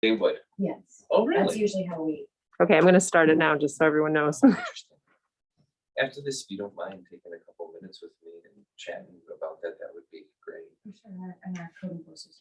They would. Yes, Oh, that's really? usually how we. Okay, I'm gonna start it now, just so everyone knows. Interesting. After this, if you don't mind taking a couple minutes with me and chatting about that, that would be great. I'm sure our code enforcement.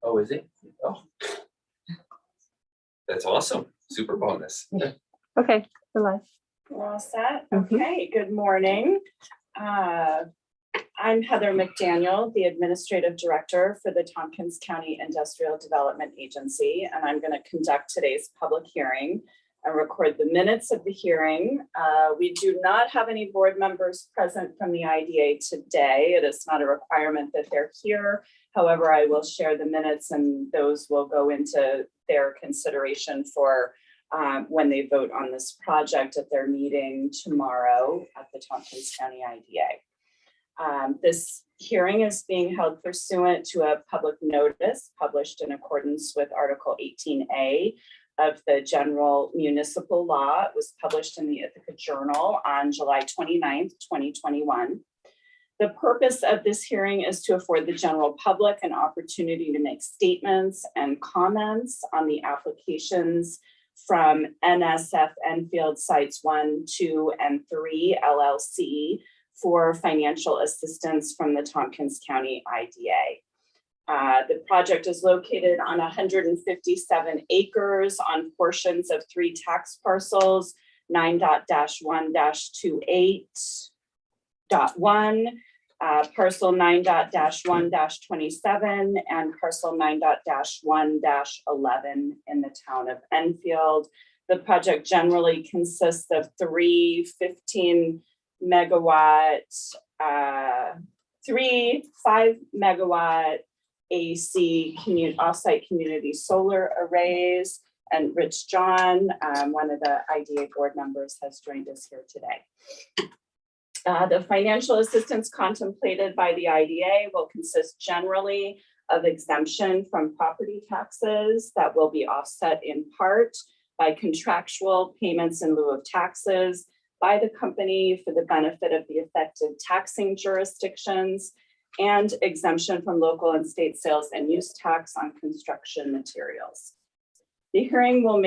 Oh, is it? Oh. That's awesome. Super bonus. Okay, we're live. We're all set? Mhm. Okay, good morning. I'm Heather McDaniel, the Administrative Director for the Tompkins County Industrial Development Agency, and I'm going to conduct today's public hearing and record the minutes of the hearing. We do not have any board members present from the IDA today. It is not a requirement that they're here. However, I will share the minutes and those will go into their consideration for when they vote on this project at their meeting tomorrow at the Tompkins County IDA. This hearing is being held pursuant to a public notice published in accordance with Article 18A of the General Municipal Law. It was published in the Ithaca Journal on July 29th, 2021. The purpose of this hearing is to afford the general public an opportunity to make statements and comments on the applications from NSF Enfield Sites 1, 2, and 3 LLC for financial assistance from the Tompkins County IDA. The project is located on 157 acres on portions of 3 tax parcels, 9.1-28.1, parcel 9.1-27, and parcel 9.1-11 in the town of Enfield. The project generally consists of 3 15-megawatt, 3 5-megawatt AC offsite community solar arrays. And Rich John, one of the IDA board members, has joined us here today. The financial assistance contemplated by the IDA will consist generally of exemption from property taxes that will be offset in part by contractual payments in lieu of taxes by the company for the benefit of the affected taxing jurisdictions, and exemption from local and state sales and use tax on construction materials. The hearing will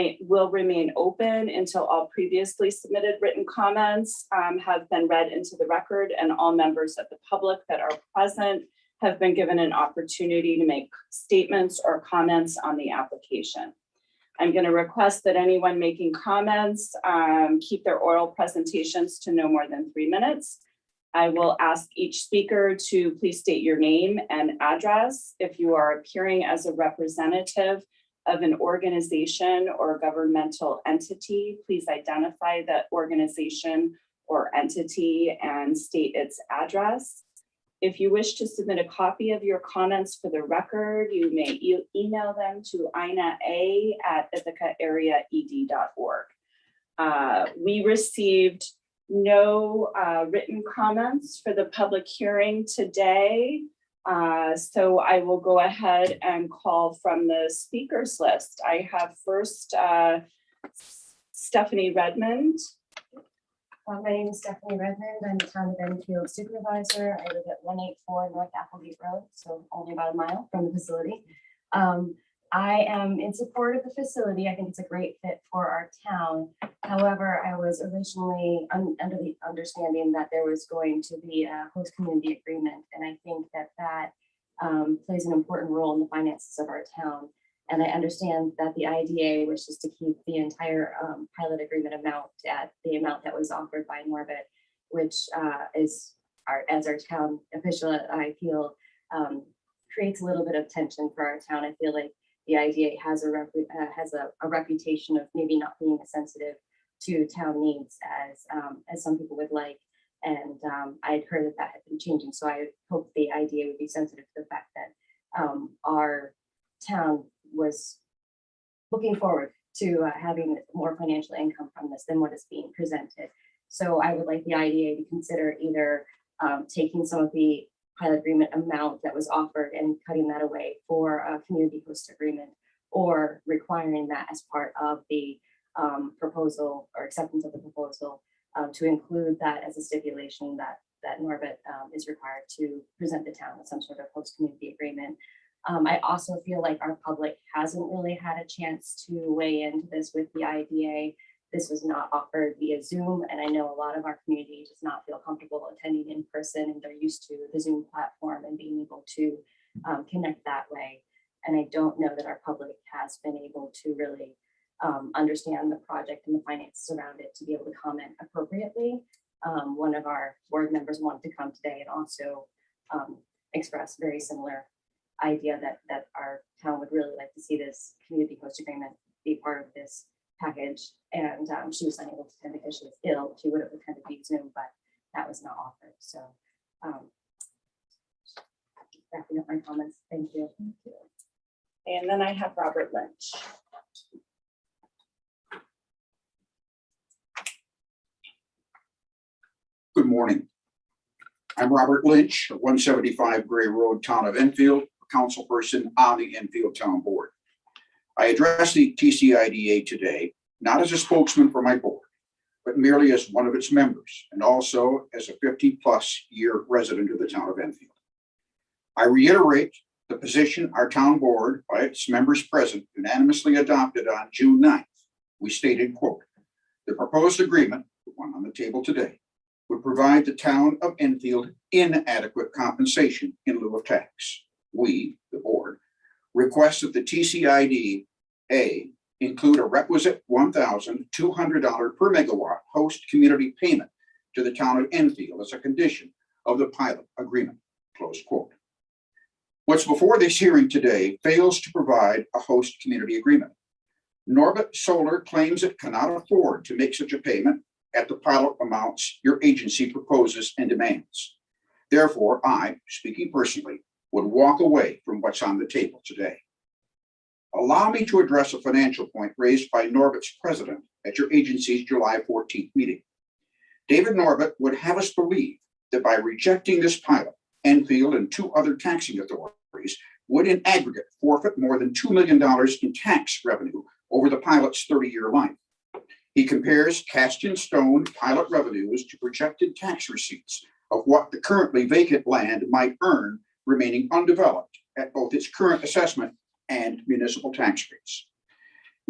remain open until all previously submitted written comments have been read into the record, and all members of the public that are present have been given an opportunity to make statements or comments on the application. I'm going to request that anyone making comments keep their oral presentations to no more than 3 minutes. I will ask each speaker to please state your name and address. If you are appearing as a representative of an organization or governmental entity, please identify that organization or entity and state its address. If you wish to submit a copy of your comments for the record, you may email them to ina@ithacaarea.ed.org. We received no written comments for the public hearing today. So I will go ahead and call from the speakers list. I have first Stephanie Redmond. My name is Stephanie Redmond. I'm the town of Enfield supervisor. I live at 184 North Applegate Road, so only about a mile from the facility. I am in support of the facility. I think it's a great fit for our town. However, I was originally under the understanding that there was going to be a host community agreement, and I think that plays an important role in the finances of our town. And I understand that the IDA wishes to keep the entire pilot agreement amount at the amount that was offered by Norbut, which is as our town official, I feel creates a little bit of tension for our town. I feel like the IDA has a reputation of maybe not being as sensitive to town needs as some people would like. And I had heard that had been changing. So I hope the IDA would be sensitive to the fact that our town was looking forward to having more financial income from this than what is being presented. So I would like the IDA to consider either taking some of the pilot agreement amount that was offered and cutting that away for a community host agreement, or requiring that as part of the proposal or acceptance of the proposal to include that as a stipulation that Norbut is required to present the town with some sort of host community agreement. I also feel like our public hasn't really had a chance to weigh into this with the IDA. This was not offered via Zoom, and I know a lot of our community does not feel comfortable attending in person, and they're used to the Zoom platform and being able to connect that way. And I don't know that our public has been able to really understand the project and the finances around it to be able to comment appropriately. One of our board members wanted to come today and also express very similar idea that our town would really like to see this community host agreement be part of this package. And she was unable to attend because she was ill. She would have attended via Zoom, but that was not offered. So wrapping up my comments. Thank you. And then I have Robert Lynch. Good morning. I'm Robert Lynch, of 175 Gray Road, Town of Enfield, councilperson on the Enfield Town Board. I address the TCIDA today, not as a spokesman for my board, but merely as one of its members and also as a 50-plus year resident of the town of Enfield. I reiterate the position our town board, by its members present, unanimously adopted on June 9th. We stated, quote, "The proposed agreement, the one on the table today, would provide the town of Enfield inadequate compensation in lieu of tax. We, the board, request that the TCIDA include a requisite $1,200 per megawatt host community payment to the town of Enfield as a condition of the pilot agreement," close quote. What's before this hearing today fails to provide a host community agreement. Norbut Solar claims it cannot afford to make such a payment at the pilot amounts your agency proposes and demands. Therefore, I, speaking personally, would walk away from what's on the table today. Allow me to address a financial point raised by Norbut's president at your agency's July 14th meeting. David Norbut would have us believe that by rejecting this pilot, Enfield and two other taxing authorities would in aggregate forfeit more than $2 million in tax revenue over the pilot's 30-year life. He compares cast in stone pilot revenues to projected tax receipts of what the currently vacant land might earn remaining undeveloped at both its current assessment and municipal tax rates.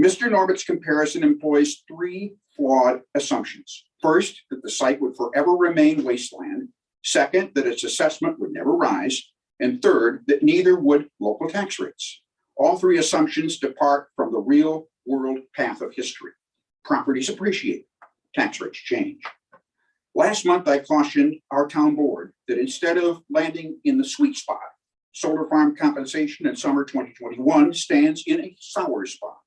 Mr. Norbut's comparison employs three flawed assumptions. First, that the site would forever remain wasteland. Second, that its assessment would never rise. And third, that neither would local tax rates. All three assumptions depart from the real world path of history. Properties appreciate, tax rates change. Last month, I cautioned our town board that instead of landing in the sweet spot, solar farm compensation in summer 2021 stands in a sour spot.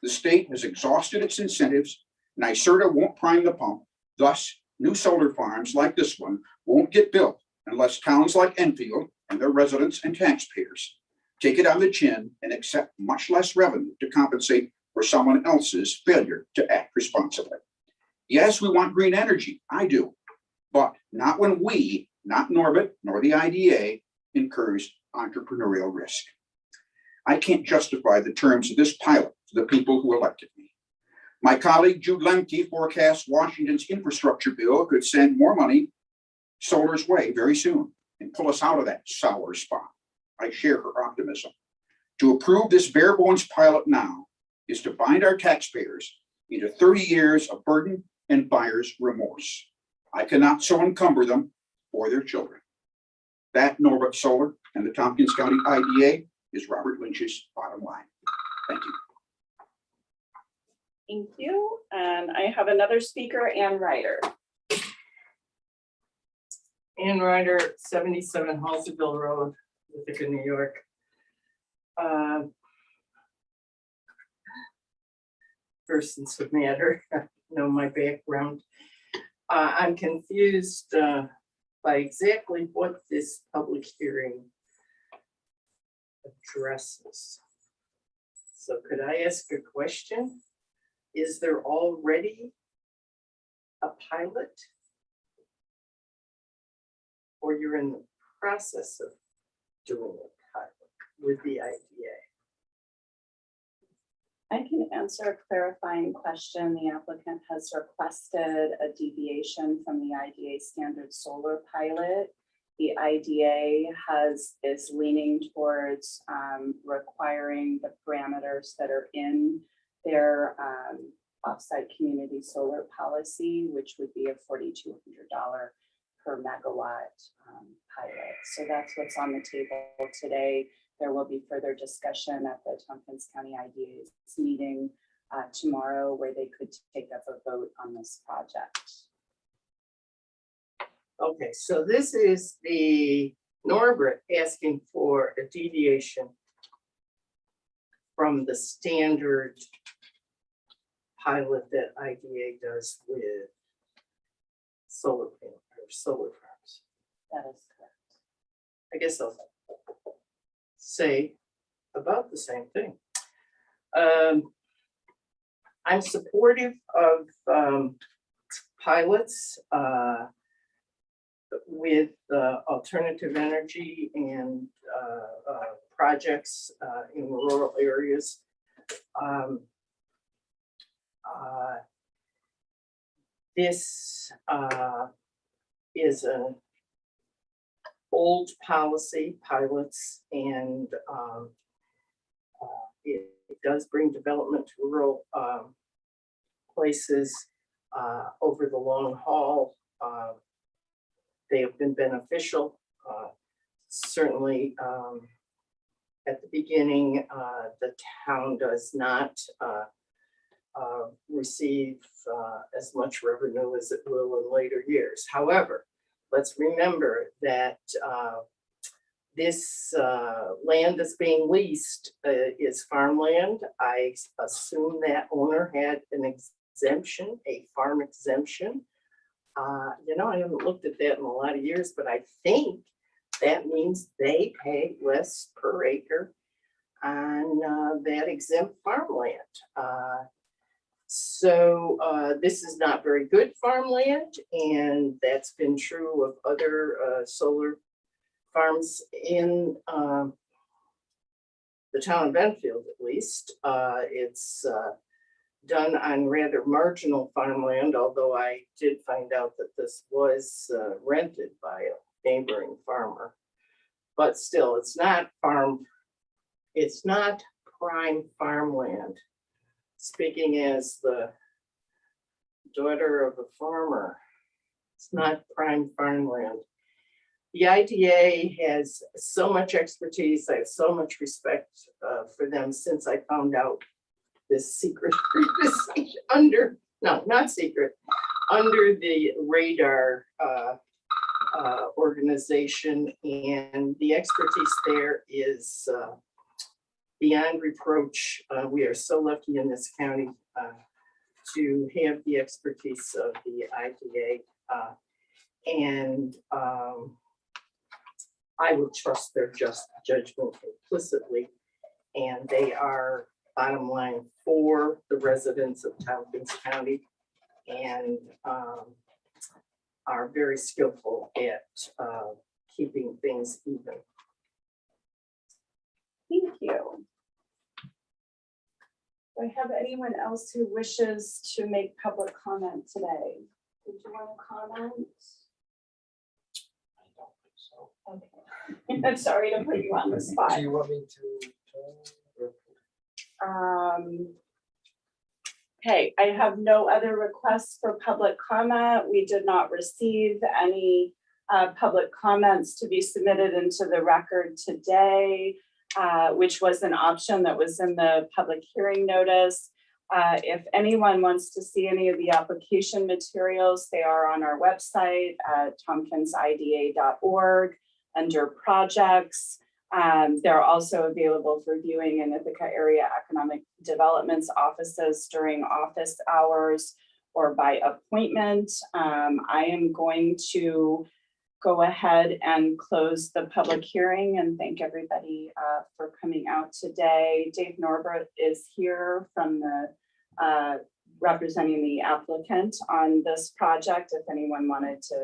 The state has exhausted its incentives. NYSERDA won't prime the pump. Thus, new solar farms like this one won't get built unless towns like Enfield and their residents and taxpayers take it on the chin and accept much less revenue to compensate for someone else's failure to act responsibly. Yes, we want green energy. I do. But not when we, not Norbut, nor the IDA, incurs entrepreneurial risk. I can't justify the terms of this pilot to the people who elected me. My colleague Jude Lemke forecasts Washington's infrastructure bill could send more money solar's way very soon and pull us out of that sour spot. I share her optimism. To approve this bare bones pilot now is to bind our taxpayers into 30 years of burden and buyer's remorse. I cannot so encumber them or their children. That Norbut Solar and the Tompkins County IDA is Robert Lynch's bottom line. Thank you. Thank you. And I have another speaker, Ann Ryder. Ann Ryder, 77 Halseyville Road, Ithaca, New York. Persons who matter know my background. I'm confused by exactly what this public hearing addresses. So could I ask a question? Is there already a pilot? Or you're in the process of doing a pilot with the IDA? I can answer a clarifying question. The applicant has requested a deviation from the IDA standard solar pilot. The IDA is leaning towards requiring the parameters that are in their offsite community solar policy, which would be a $4,200 per megawatt pilot. So that's what's on the table today. There will be further discussion at the Tompkins County IDA's meeting tomorrow, where they could take up a vote on this project. Okay, so this is the Norbut asking for a deviation from the standard pilot that IDA does with solar panel or solar farms. That is correct. I guess I'll say about the same thing. I'm supportive of pilots with alternative energy and projects in rural areas. This is an old policy, pilots, and it does bring development to rural places over the long haul. They have been beneficial. Certainly, at the beginning, the town does not receive as much revenue as it will in later years. However, let's remember that this land that's being leased is farmland. I assume that owner had an exemption, a farm exemption. I haven't looked at that in a lot of years, but I think that means they pay less per acre on that exempt farmland. So this is not very good farmland, and that's been true of other solar farms in the town of Enfield, at least. It's done on rather marginal farmland, although I did find out that this was rented by a neighboring farmer. But still, it's not prime farmland. Speaking as the daughter of a farmer, it's not prime farmland. The IDA has so much expertise. I have so much respect for them since I found out this secret under the radar organization, and the expertise there is beyond reproach. We are so lucky in this county to have the expertise of the IDA, and I would trust their just judgment implicitly, and they are bottom line for the residents of Tompkins County, and are very skillful at keeping things even. Thank you. Do I have anyone else who wishes to make public comment today? Did you want to comment? I don't think so. Okay. I'm sorry to put you on the spot. Do you want me to? Okay, I have no other requests for public comment. We did not receive any public comments to be submitted into the record today, which was an option that was in the public hearing notice. If anyone wants to see any of the application materials, they are on our website at tompkinsida.org under projects. They're also available for viewing in Ithaca Area Economic Development's offices during office hours or by appointment. I am going to go ahead and close the public hearing and thank everybody for coming out today. Dave Norbut is here from the representing the applicant on this project if anyone wanted to